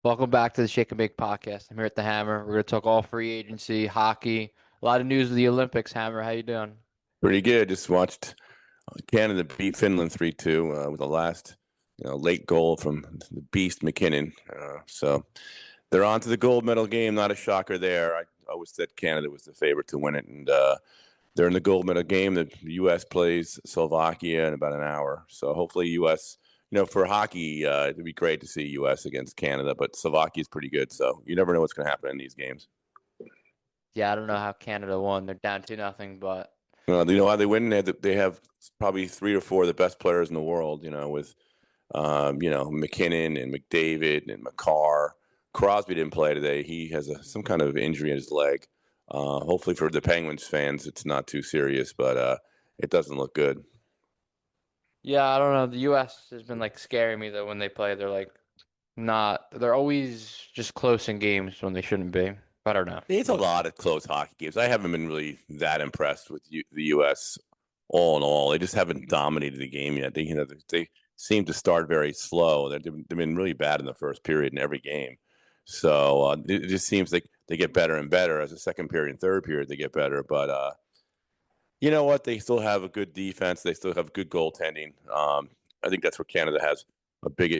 Welcome back to the Shake and Bake podcast. I'm here at the Hammer. We're going to talk all free agency, hockey, a lot of news of the Olympics. Hammer, how you doing? Pretty good. Just watched Canada beat Finland 3-2 with the last late goal from the beast McKinnon. So they're on to the gold medal game. Not a shocker there. I always said Canada was the favorite to win it, and they're in the gold medal game. The U.S. plays Slovakia in about an hour. So hopefully U.S. For hockey, it'd be great to see U.S. against Canada, but Slovakia is pretty good. So you never know what's going to happen in these games. Yeah, I don't know how Canada won. They're down 2-0, but You know how they win? They have probably three or four of the best players in the world. With McKinnon and McDavid and McCarr. Crosby didn't play today. He has some kind of injury in his leg. Hopefully for the Penguins fans, it's not too serious, but it doesn't look good. yeah, I don't know. The U.S. has been like scaring me though when they play. They're like not, they're always just close in games when they shouldn't be. I don't know. It's a lot of close hockey games. I haven't been really that impressed with the U.S. All in all. They just haven't dominated the game yet. They seem to start very slow. They've been really bad in the first period in every game. So it just seems like they get better and better as the second period and third period. They get better, but you know what? They still have a good defense. They still have good goaltending. I think that's where Canada has a big,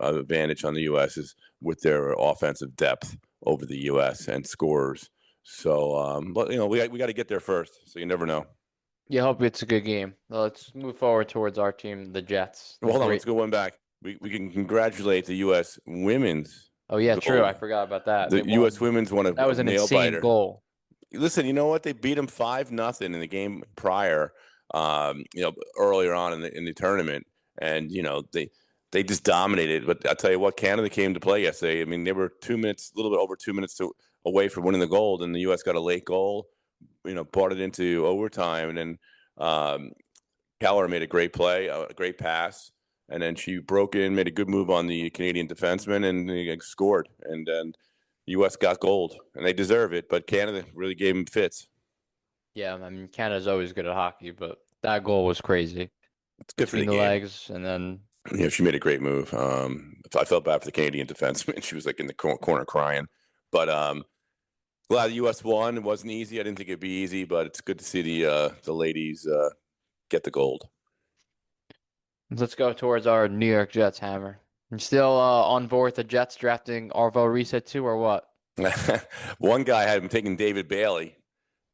advantage on the U.S. is with their offensive depth over the U.S. and scorers. So, but we got to get there first. So you never know. Yeah, hope it's a good game. Well, let's move forward towards our team, the Jets. Well, hold on, Great. let's go one back. We can congratulate the U.S. women's Oh yeah, true. I goal. forgot about that. They The U.S. won. women's won That a was an nail insane biter. goal. Listen, you know what? They beat them 5-0 in the game prior. Earlier on in the tournament, and they just dominated. But I tell you what, Canada came to play yesterday. I mean, they were 2 minutes, a little bit over 2 minutes away from winning the gold, and the U.S. got a late goal. Brought it into overtime, and then Carr made a great play, a great pass, and then she broke in, made a good move on the Canadian defenseman, and they scored. And then U.S. got gold, and they deserve it. But Canada really gave them fits. Yeah, I mean Canada's always good at hockey, but that goal was crazy It's good for between the the game. legs, and then She made a great move. I felt bad for the Canadian defenseman. She was like in the corner crying. But glad the U.S. won. It wasn't easy. I didn't think it'd be easy, but it's good to see the ladies get the gold. let's go towards our New York Jets. Hammer. You still on board with the Jets drafting Arvo Reset too, or what? One guy had him taking David Bailey.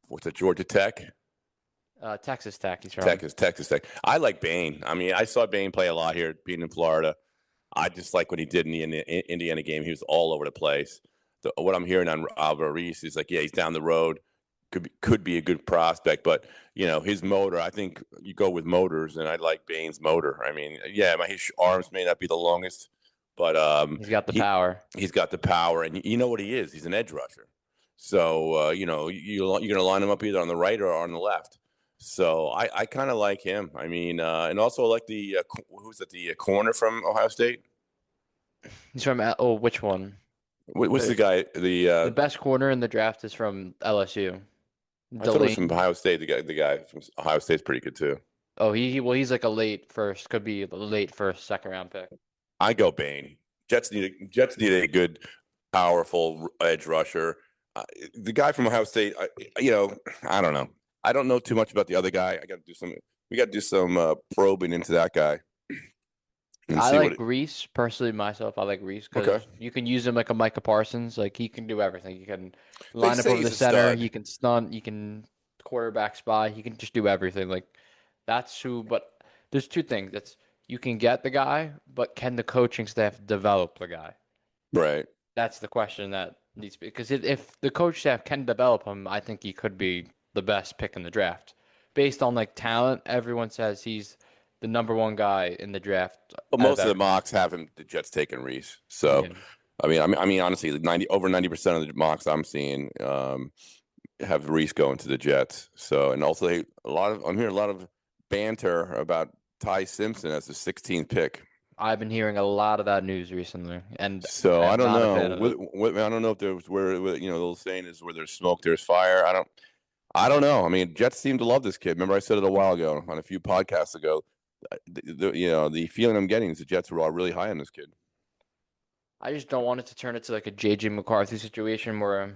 What's it, Georgia Tech? Texas Tech. He's from. Texas Tech. I like Bain. I mean, I saw Bain play a lot here, being in Florida. I just like what he did in the Indiana game. He was all over the place. What I'm hearing on Alvaro Reese is like, yeah, he's down the road, could be a good prospect, but his motor. I think you go with motors, and I like Bain's motor. I mean, yeah, his arms may not be the longest, but He's got the power. he's got the power, and you know what he is. He's an edge rusher. So you're going to line him up either on the right or on the left. So I kind of like him. I mean, and also I like the who's at the corner from Ohio State. He's from. Which one? What's the guy? The best corner in the draft is from LSU. I thought it was from Delane. Ohio State. The guy from Ohio State's pretty good too. Oh, he's like a late first, could be a late first, second round pick. I go Bain. Jets need a good, powerful edge rusher. The guy from Ohio State, I don't know. I don't know too much about the other guy. We got to do some probing into that guy and I see like Reese personally myself. I like Reese Okay. because you can use him like a Micah Parsons. Like he can do everything. You can They line up say over the he's a center. stud. He can stunt. You can quarterback spy. He can just do everything. Like that's who. But there's two things. That's you can get the guy, but can the coaching staff develop the guy? Right. That's the question that needs to be. Because if the coach staff can develop him, I think he could be the best pick in the draft. Based on like talent, everyone says he's the number one guy in the draft But out of most of the everyone. mocks have him. The Jets taking Reese. So, Yeah. I mean, honestly, over 90% of the mocks I'm seeing have Reese going to the Jets. So, and also I'm hearing a lot of banter about Ty Simpson as the 16th pick. I've been hearing a lot of that news recently, and So I I am don't not a know. fan of it. I don't know if there's the old saying is where there's smoke, there's fire. I don't know. I mean, Jets seem to love this kid. Remember, I said it a while ago on a few podcasts ago. The feeling I'm getting is the Jets were all really high on this kid. I just don't want it to turn into like a JJ McCarthy situation where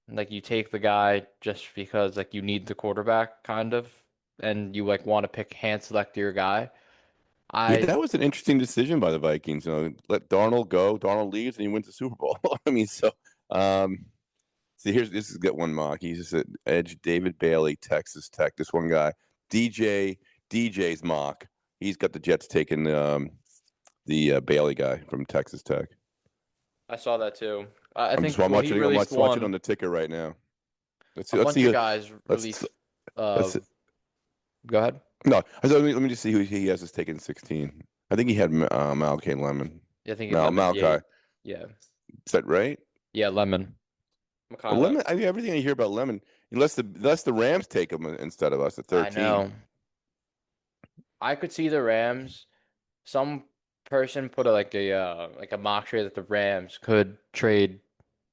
like you take the guy just because like you need the quarterback kind of and you like want to pick hand select your guy. Yeah, I that was an interesting decision by the Vikings. Let Darnold go. Darnold leaves, and he wins the Super Bowl. I mean, so um, see, here's this is get one mock. He's just at edge. David Bailey, Texas Tech. This one guy, DJ's mock. He's got the Jets taking the Bailey guy from Texas Tech. I saw that too. I I'm just think I'm well he watching. I'm released watching on one. the ticker right now. Let's see. A Let's bunch see. of guys Let's released let's go ahead. no. Let me just see who he has as taking 16. I think he had Malachi Lemon. Yeah, I think it's Mal Lemon Malachi. Yate. Yeah. Is that right? Yeah, Lemon. Well, Mikhail. Lemon. I mean, everything I hear about Lemon, unless the Rams take him instead of us at I 13. know. I could see the Rams. Some person put like a mock trade that the Rams could trade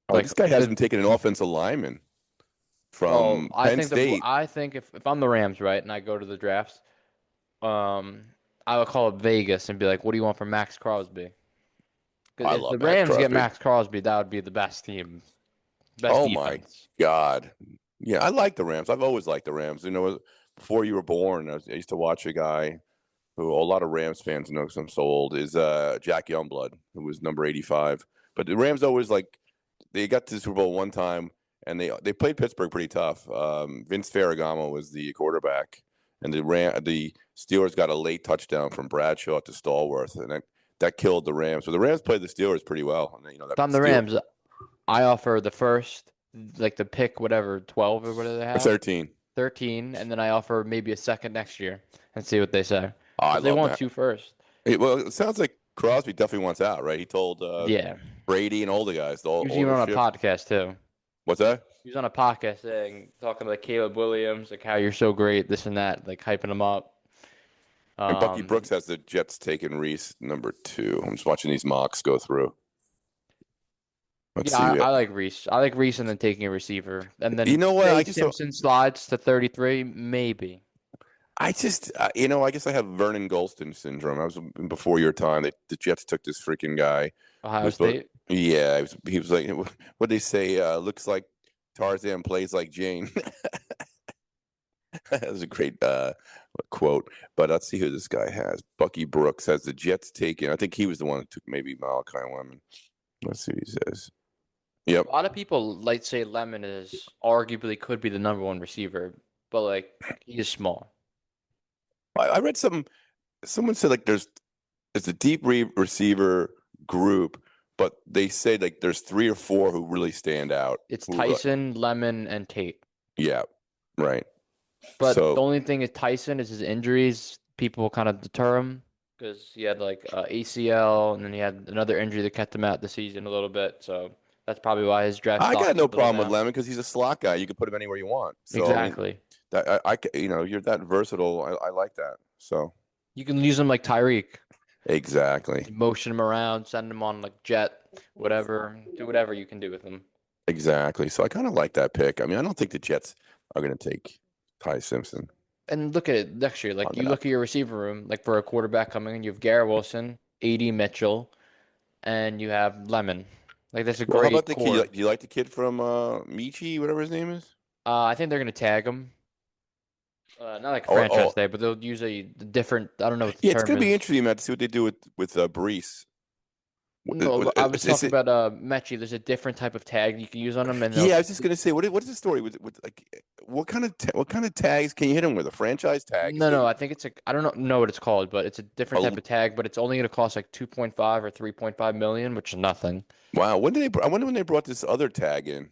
Oh, like this guy has could been taking an offensive lineman well, from Penn State. I think if I'm the Rams, right, and I go to the drafts, I would call up Vegas and be like, "What do you want from Max Crosby?" Because I if the love Max Rams get Crosby. Max Crosby, that would be the best team, best Oh my defense. God. Yeah, I like the Rams. I've always liked the Rams. Before you were born, I used to watch a guy who a lot of Rams fans know because I'm so old is Jack Youngblood, who was number 85. But the Rams always they got to the Super Bowl one time, and they played Pittsburgh pretty tough. Vince Ferragamo was the quarterback, and the Steelers got a late touchdown from Bradshaw to Stallworth, and that killed the Rams. So the Rams played the Steelers pretty well, and that If I'm the Steel Rams, I offer the first, like the pick, whatever, 12 or whatever they have, 13. 13, and then I offer maybe a second next year and see what they say. Oh, I Because they love want that. two first. Well, it sounds like Crosby definitely wants out, right? He told Yeah. Brady and all the guys, the He was even on a ownership. podcast too. What's that? He was on a podcast saying, talking to like Caleb Williams, like how you're so great, this and that, like hyping him up. And Bucky Um, Brooks has the Jets taking Reese number 2. I'm just watching these mocks go through. Let's yeah, see. I like Reese. I like Reese and then taking a receiver. And You then know what? say Simpson slides to 33, maybe. I guess I have Vernon Gholston syndrome. I was before your time. The Jets took this freaking guy who Ohio was, but State. yeah, he was like, what they say? Looks like Tarzan, plays like Jane. That was a great quote. But let's see who this guy has. Bucky Brooks has the Jets taken. I think he was the one that took maybe Malachi Lemon. Let's see what he says. Yep. A lot of people like say Lemon is arguably could be the number one receiver, but like he is small. I read someone said like there's a deep receiver group, but they say like there's 3 or 4 who really stand out. It's Who, Tyson, Lemon, and Tate. yeah, right. But the So only thing is Tyson is his injuries. People kind of deter him because he had like ACL and then he had another injury that kept him out the season a little bit. So that's probably why his draft I stock got is a no little problem with down. Lemon because he's a slot guy. You can put him anywhere you want. So I mean, Exactly. you're that versatile. I like that. So You can use him like Tyreek. exactly, Motion him around, send him on like jet, whatever. Do whatever you can do with him. exactly. So I kind of like that pick. I mean, I don't think the Jets are going to take Ty Simpson And look at it next year. on Like you that. look at your receiver room, like for a quarterback coming in, you have Garrett Wilson, AD Mitchell, and you have Lemon. Like that's a Well, how about great the kid? core. Do you like the kid from Michi, whatever his name is? I think they're gonna tag him. Not like a Oh, franchise tag, but they'll use a different. I don't know what the yeah, it's term going to be is. interesting, Matt, to see what they do with Brees. No, I was Is talking it? about Mechie. There's a different type of tag you can use on him, and they'll Yeah, I was just going to say, what is the story with like what kind of tags can you hit him with? A franchise tag? Is no. it I think it's a. I don't know what it's called, but it's a different a type of tag. But it's only gonna cost like 2.5 or 3.5 million, which is nothing. wow? I wonder when they brought this other tag in.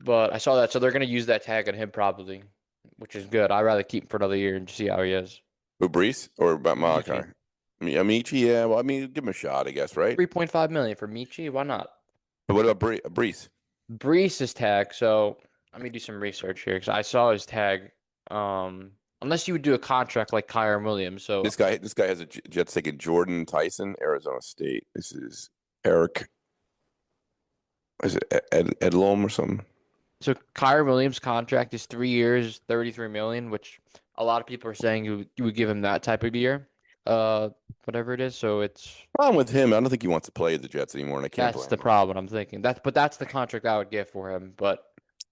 But I saw that, so they're gonna use that tag on him probably, which is good. I'd rather keep him for another year and see how he is. Who, Brees or about Malachi? Michi. Amici, yeah. Well, I mean, give him a shot, I guess, right? 3.5 million for Michi. Why not? But what about Brees? Brees' tag. So let me do some research here because I saw his tag. Unless you would do a contract like Kyron Williams. So This guy has a Jets taking Jordan Tyson, Arizona State. This is Eric. Is it Edlom or something? so Kyron Williams' contract is 3 years, 33 million, which a lot of people are saying you would give him that type of year. uh, whatever it is. So it's Problem with him, I don't think he wants to play the Jets anymore, and I can't that's blame the him. problem I'm thinking. That's the contract I would get for him. But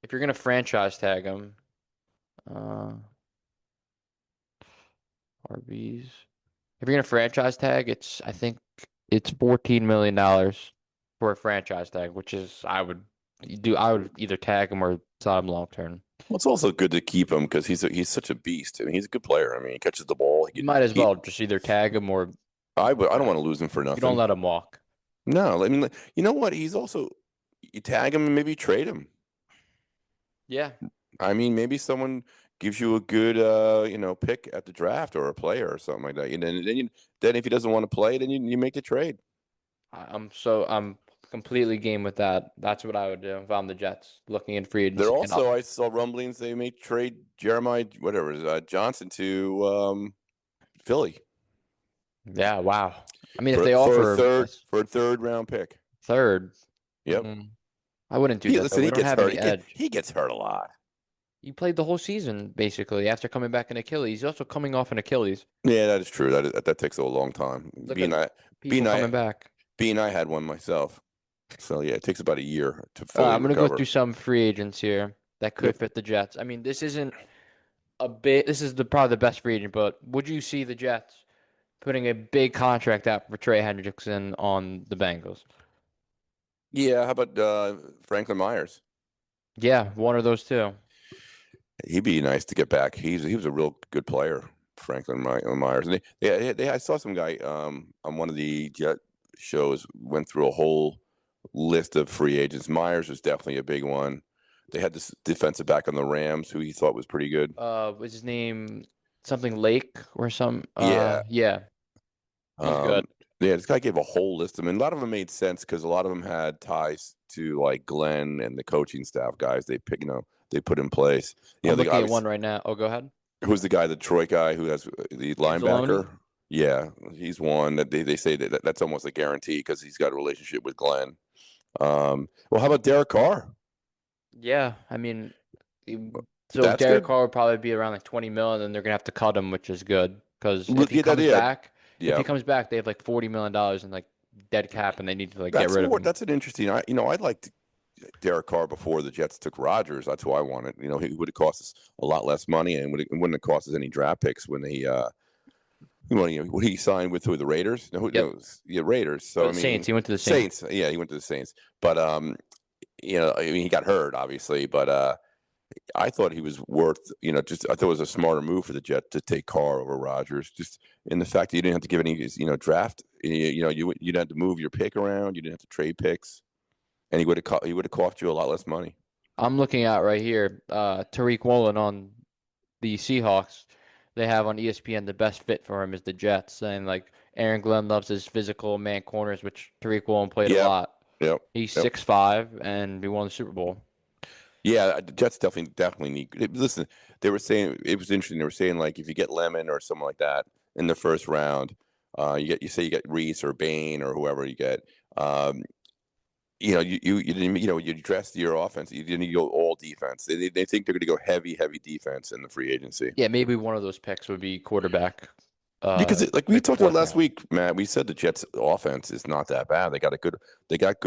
if you're gonna franchise tag him, uh, RBs. If you're gonna franchise tag, I think it's $14 million for a franchise tag, which is I would either tag him or sign him long term. Well, it's also good to keep him because he's such a beast. I mean, he's a good player. I mean, he catches the ball. You might as He well just either tag him or I don't uh, want to lose him for you don't nothing. let him walk. No, I mean, you know what? He's also you tag him and maybe trade him. Yeah, I mean, maybe someone gives you a good pick at the draft or a player or something like that. And then if he doesn't want to play, then you make the trade. I'm completely game with that. That's what I would do if I'm the Jets looking in free There agency. And also I saw rumblings they may trade Jeremiah whatever Johnson to Philly yeah, wow. I mean, if for they for a offer third for a third round pick. third, Yep. mm, I wouldn't do He that though. listen, We he don't gets have hurt. any edge. He gets hurt a lot. He played the whole season basically after coming back in Achilles. He's also coming off an Achilles. Yeah, that is true. That takes a long time. Look Being at I people being I coming back. being I had one myself. So yeah, it takes about a year to fully I'm gonna go recover. through some free agents here that could Yep. fit the Jets. I mean, this isn't a bit. This is the probably the best free agent, but would you see the Jets putting a big contract out for Trey Hendrickson on the Bengals? Yeah, how about Franklin Myers? Yeah, one of those two. He'd be nice to get back. He was a real good player, Myers. And I saw some guy on one of the Jet shows went through a whole list of free agents. Myers was definitely a big one. They had this defensive back on the Rams who he thought was pretty good. Was his name something Lake or some? Yeah. Yeah, he's Um, good. yeah, this guy gave a whole list of them, and a lot of them made sense because a lot of them had ties to like Glenn and the coaching staff guys they pick, they put in place. I'm The looking at one obviously right now. Oh, go ahead. who's the guy, the Detroit guy who has the Anzalone? linebacker. Yeah, he's one that they say that's almost a guarantee because he's got a relationship with Glenn. Well, how about Derek Carr? Yeah, I mean, he- so That's Derek good. Carr would probably be around like 20 mil, and then they're gonna have to cut him, which is good because Yeah, if yeah. he comes back, they have like $40 million in like dead cap, and they need to like get rid of him. That's an interesting. I'd like Derek Carr before the Jets took Rodgers. That's who I wanted. He would have cost us a lot less money and wouldn't have cost us any draft picks when what he signed with the Raiders. Yep. Yeah, Raiders. Or So I the Saints. mean, He went to the Saints. Saints. Yeah, he went to the Saints. But I mean, he got hurt obviously. But I thought he was worth. Just I thought it was a smarter move for the Jets to take Carr over Rodgers. Just in the fact that you didn't have to give any draft. You didn't have to move your pick around. You didn't have to trade picks, and he would have cost you a lot less money. I'm looking at right here, Tariq Woolen on the Seahawks. They have on ESPN the best fit for him is the Jets, saying like Aaron Glenn loves his physical man corners, which Tariq Woolen played a Yep. lot. Yep. He's Yep. 6'5" and he won the Super Bowl. Yeah, the Jets definitely need. Listen, they were saying it was interesting. They were saying like if you get Lemon or someone like that in the first round, you get Reese or Bain or whoever you get. Um, you didn't you dressed your offense. You didn't go all defense. They think they're going to go heavy defense in the free agency. Yeah, maybe one of those picks would be quarterback, Because like we like talked about fourth last round. week, Matt, we said the Jets' offense is not that bad. They got good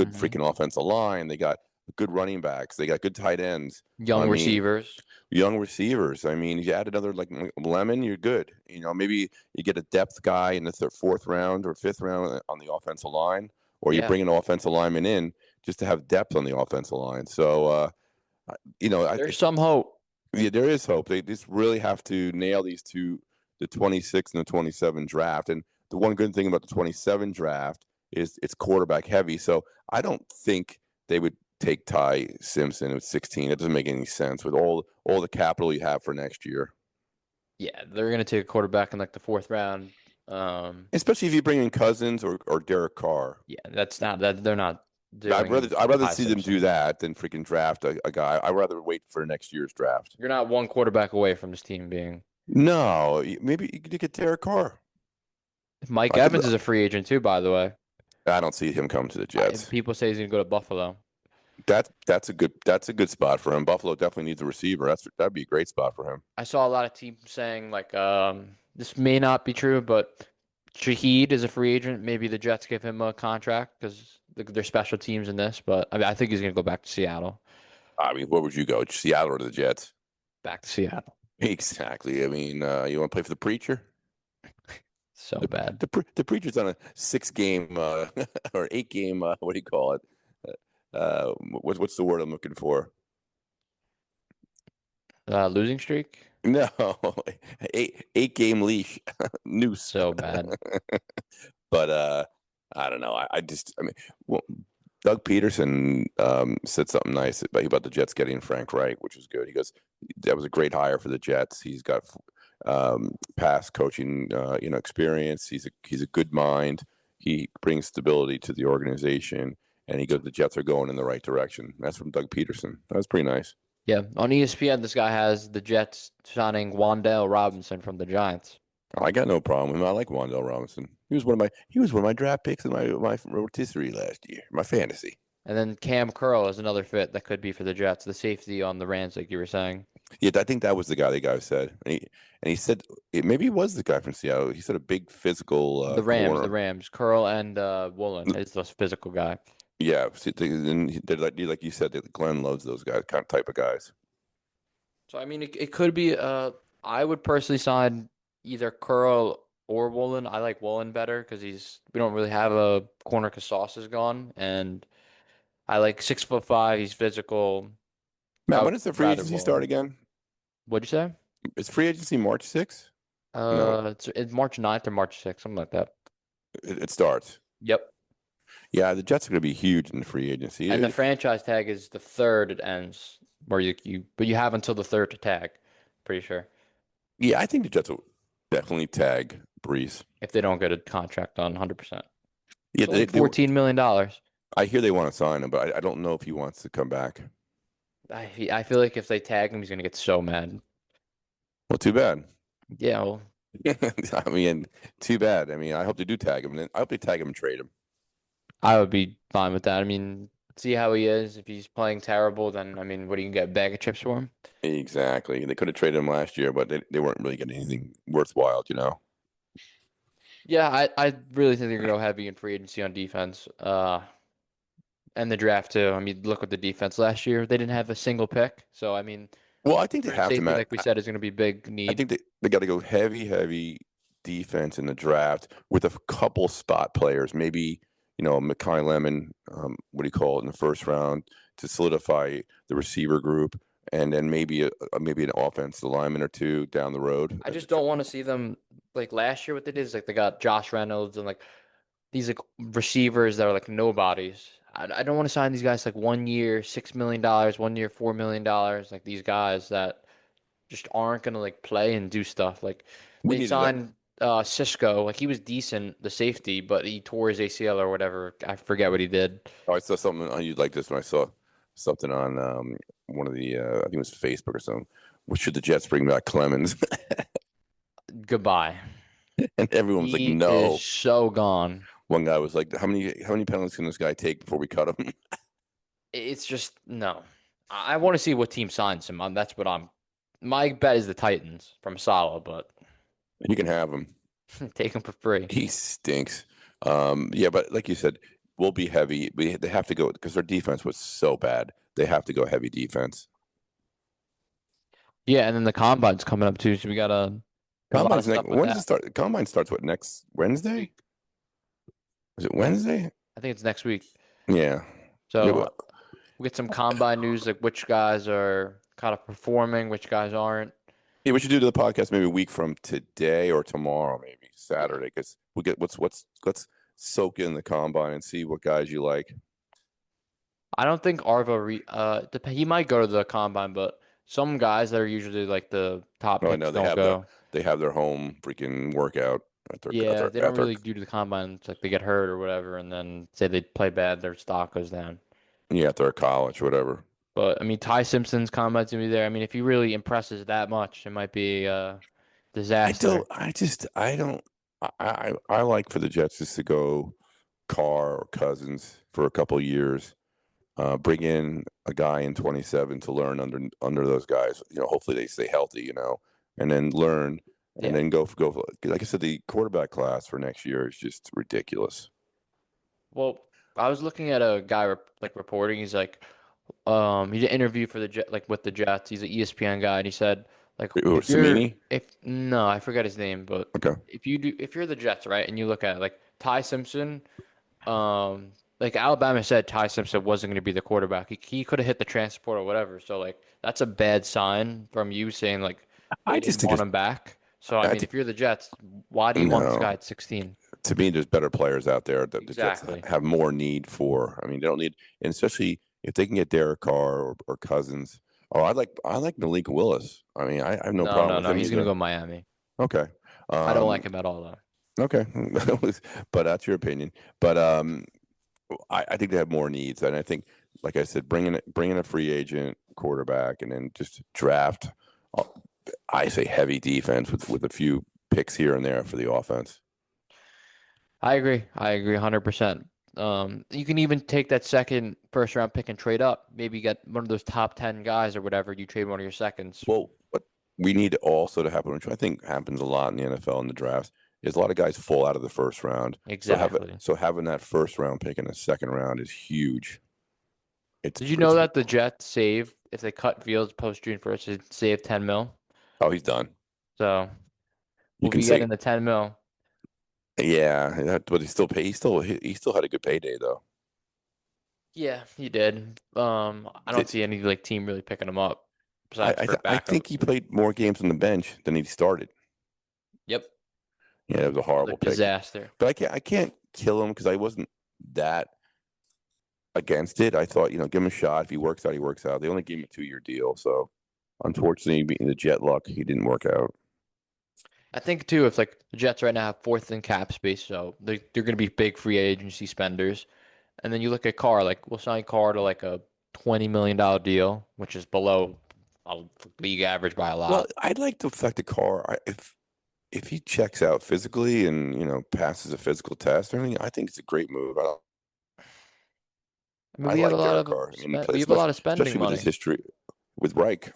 Hmm. freaking offensive line. They got good running backs. They got good tight ends. I Young mean, receivers. young receivers. I mean, you add another like Lemon, you're good. Maybe you get a depth guy in the fourth round or fifth round on the offensive line, or you Yeah, bring an offensive lineman in just to have depth on the offensive line. So, there's some hope. yeah, there is hope. They just really have to nail these two, the 26 and the 27 draft. And the one good thing about the 27 draft is it's quarterback heavy. So I don't think they would take Ty Simpson at 16. It doesn't make any sense with all the capital you have for next year. Yeah, they're gonna take a quarterback in like the fourth round. Um, Especially if you bring in Cousins or Derek Carr. yeah, that's not that they're not doing I'd rather Ty see them do Simpson. that than freaking draft a guy. I'd rather wait for next year's draft. You're not one quarterback away from this team being. No, maybe you could get Derek Carr. Mike I could. Evans is a free agent too, by the way. I don't see him come to the Jets. People say he's gonna go to Buffalo. That's a good spot for him. Buffalo definitely needs a receiver. That'd be a great spot for him. I saw a lot of teams saying like this may not be true, but Shaheed is a free agent. Maybe the Jets give him a contract because they're special teams in this. But I mean, I think he's going to go back to Seattle. I mean, where would you go? Seattle or the Jets? Back to Seattle. Exactly. I mean, you want to play for the preacher? So The bad. the preacher's on a 6 game or 8 game. What do you call it? What's the word I'm looking for? Losing streak. No, 8 game leash noose. So bad. But I don't know. I mean, well, Doug Peterson said something nice about the Jets getting Frank Reich, which was good. He goes, that was a great hire for the Jets. He's got past coaching, experience. He's a good mind. He brings stability to the organization, and he goes, the Jets are going in the right direction. That's from Doug Peterson. That was pretty nice. Yeah, on ESPN, this guy has the Jets signing Wan'Dale Robinson from the Giants, I got no problem with him. I like Wan'Dale Robinson. He was one of my draft picks in my rotisserie last year, my fantasy. and then Cam Curl is another fit that could be for the Jets, the safety on the Rams, like you were saying. Yeah, I think that was the guy said, and he said maybe he was the guy from Seattle. He said a big physical The corner. Rams, Curl and Woolen is the physical guy. Yeah, and they're like you said, Glenn loves those guys, kind of type of guys. So I mean, it could be. I would personally sign either Curl or Woolen. I like Woolen better because we don't really have a corner because Sauce is gone, and I like 6'5". He's physical. Matt, I when would does the free rather agency start Woolen. again? What'd you say? Is free agency March 6th? No, It's March 9th or March 6th, something like that. it starts. Yep. Yeah, the Jets are going to be huge in the free agency. And the franchise tag is the third it ends, where but you have until the third to tag. Pretty sure Yeah, I think the Jets will definitely tag Brees. if they don't get a contract on 100%. Yeah, It's only $14 million. I hear they want to sign him, but I don't know if he wants to come back. I feel like if they tag him, he's gonna get so mad. Well, too bad. Yeah, well, I mean, too bad. I mean, I hope they do tag him. And I hope they tag him and trade him. I would be fine with that. I mean, see how he is. If he's playing terrible, then I mean, what do you get? A bag of chips for him? Exactly. They could have traded him last year, but they weren't really getting anything worthwhile. Yeah, I really think they're gonna go heavy in free agency on defense. And the draft too. I mean, look at the defense last year. They didn't have a single pick. So I mean, Well, I think they free have to, safety, Matt. like we said, is gonna be big I need. think they got to go heavy defense in the draft with a couple spot players. Maybe, Makai Lemon, what do you call it, in the first round to solidify the receiver group. And then maybe an offensive lineman or two down the road. I just don't want to see them like last year. What they did is like they got Josh Reynolds and like these like receivers that are like nobodies. I don't want to sign these guys like 1 year, $6 million, 1 year, $4 million. Like these guys that just aren't gonna like play and do stuff. Like We they needed that. signed Cisco. Like he was decent, the safety, but he tore his ACL or whatever. I forget what he did. Oh, I saw something on you like this when I saw something on one of the I think it was Facebook or something. What should the Jets bring back Clemens? Goodbye. And everyone was like, He is no. so gone. One guy was like, how many penalties can this guy take before we cut him? It's just no. I want to see what team signs him. That's what I'm. My bet is the Titans from Salah, but You can have him. take him for free. He stinks. Yeah, but like you said, we'll be heavy. They have to go because their defense was so bad. They have to go heavy defense. Yeah, and then the combine's coming up too, so we got a lot of Combine's next. stuff with When does it that. start? Combine starts what next Next Wednesday? week. Is it Wednesday? I think it's next week. Yeah. Yeah, So we'll get some combine news, like which guys are kind of performing, which guys aren't. yeah, we should do the podcast maybe a week from today or tomorrow, maybe Yeah. Saturday, because we get let's soak in the combine and see what guys you like. I don't think he might go to the combine, but some guys that are usually like the top Oh, I picks know don't go. they have their home freaking workout at their at Yeah, their they at don't their really do the combine. It's like they get hurt or whatever, and then say they play bad, their stock goes down. yeah at their college, whatever. But I mean, Ty Simpson's combine's gonna be there. I mean, if he really impresses that much, it might be a disaster. I don't. I like for the Jets just to go Carr or Cousins for a couple years. Bring in a guy in 27 to learn under those guys. Hopefully they stay healthy. And then learn. and Yeah. then go. Like I said, the quarterback class for next year is just ridiculous. Well, I was looking at a guy like reporting. He's like, he did an interview for the Jet, like with the Jets. He's an ESPN guy, and he said, like, Ooh, Samini? if no, I forget his name, but Okay. if you're the Jets, right, and you look at it, like Ty Simpson, like Alabama said Ty Simpson wasn't going to be the quarterback. He could have hit the transport or whatever. So like that's a bad sign from you saying like I they just didn't think want it's him back. So I I mean, think if you're the Jets, why do you want this no. guy at 16? To me, there's better players out there that the Jets Exactly. have more need for. I mean, they don't need, and especially if they can get Derek Carr or Cousins. Oh, I like Malik Willis. I mean, I have no No, problem no, with no. him He's gonna either. go Miami. Okay. I don't like Um, him at all though. okay. But that's your opinion. But I think they have more needs, and I think, like I said, bringing a free agent quarterback, and then just draft. uh, I say heavy defense with a few picks here and there for the offense. I agree. I agree 100%. You can even take that second first round pick and trade up. Maybe get one of those top 10 guys or whatever. You trade one of your seconds. Well, what we need also to happen, which I think happens a lot in the NFL in the drafts, is a lot of guys fall out of the first round. Exactly. So having that first round pick in the second round is huge. Did you know It's that the Jets save if they cut Fields post June 1st, it'd save 10 mil? oh, he's done. So You we'll can be say, getting the 10 mil. yeah, but he still had a good payday though. Yeah, he did. I don't Did, see any like team really picking him up I besides I, for th- I backup. think he played more games on the bench than he started. Yep. Yeah, it was a Another horrible pick. disaster. But I can't kill him because I wasn't that against it. I thought, give him a shot. If he works out, he works out. They only gave him a 2-year deal, so unfortunately, being the jet luck, he didn't work out. I think too, if like the Jets right now have fourth in cap space, so they're going to be big free agency spenders. And then you look at Carr, like we'll sign Carr to like a $20 million deal, which is below a league average by a Well, lot. I'd like the fact that Carr, if he checks out physically and passes a physical test or anything, I think it's a great move. I mean, I we have a like lot Derek of Carr. I mean, he we plays have a much, lot of spending especially with his money. history with Reich.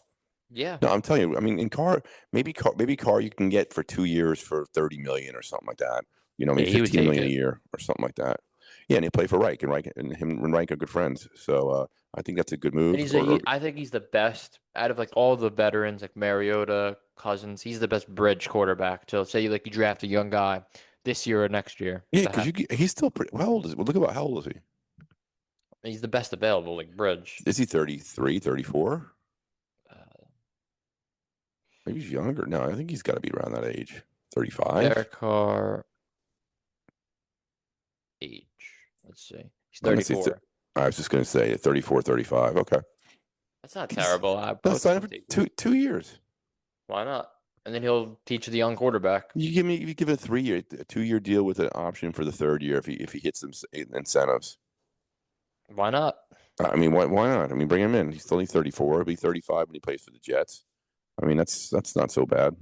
Yeah. No, I'm telling you. I mean, in Carr, maybe Carr you can get for 2 years for 30 million or something like that. Yeah, Maybe he would 15 take million a it. year or something like that. Yeah, and he played for Reich, and him and Reich are good friends. So I think that's a good And move. I think he's the best out of like all the veterans, like Mariota, Cousins. He's the best bridge quarterback. So say you draft a young guy this year or next year. Yeah, because he's still pretty. How old is he? Well, look about how old is he? He's the best available, like bridge. Is he 33, 34? Uh, Maybe he's younger. No, I think he's got to be around that age. 35? Derek Carr age. Let's see. He's I'm gonna say. 34. I was just gonna say 34, 35. Okay. That's not He's terrible. I let's would sign still him for take it. two years. Why not? And then he'll teach the young quarterback. You give a 2-year deal with an option for the third year if he hits some incentives. Why not? I mean, why not? I mean, bring him in. He's only 34. He'll be 35 when he plays for the Jets. I mean, that's not so bad.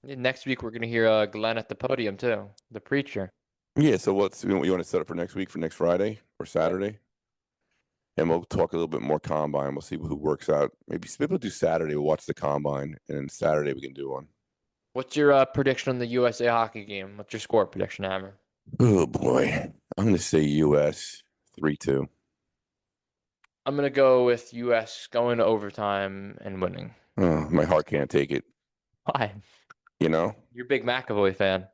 Next week we're gonna hear Glenn at the podium too, the preacher. Yeah. So you want to set up for next week, for next Friday or Yep. Saturday, and we'll talk a little bit more combine. We'll see who works out. Maybe we'll do Saturday. We'll watch the combine, and then Saturday we can do one. What's your prediction on the USA hockey game? What's your score prediction, Hammer? Oh boy, I'm going to say U.S. 3-2. I'm gonna go with US going to overtime and winning. Oh, my heart can't take it. Why? You know? You're a big McAvoy fan.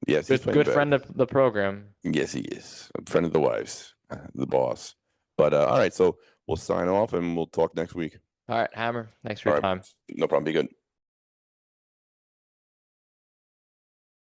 Yes, he's Good playing good bad. friend of the program. Yes, he is. A friend of the wife's, the boss. But all right, so we'll sign off and we'll talk next week. All right, Hammer. Thanks for All your right, time. no problem. Be good.